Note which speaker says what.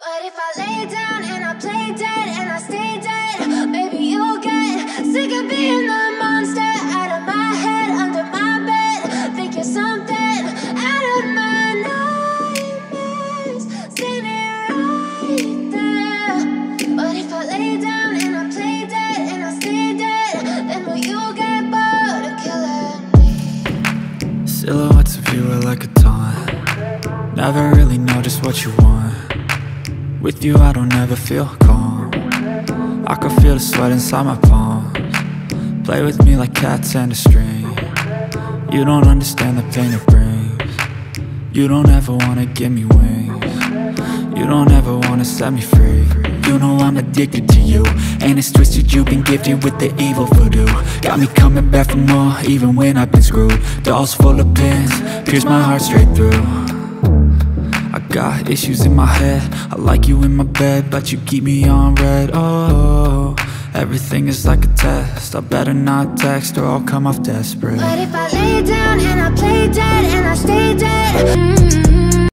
Speaker 1: But if I lay down and I play dead and I stay dead, maybe you'll get sick of being the monster out of my head, under my bed. Think you're something out of my nightmares, standing right there. But if I lay down and I play dead and I stay dead, then will you get bored of killing me?
Speaker 2: Silhouettes of you are like a taunt. Never really know just what you want. With you I don't ever feel calm. I can feel the sweat inside my palms. Play with me like cats and a string. You don't understand the pain it brings. You don't ever wanna give me wings. You don't ever wanna set me free. You know I'm addicted to you, and it's twisted, you've been gifted with the evil voodoo. Got me coming back for more, even when I've been screwed. Dolls full of pins, pierce my heart straight through. I got issues in my head, I like you in my bed, but you keep me on red. Oh, everything is like a test, I better not text or I'll come off desperate.
Speaker 1: But if I lay down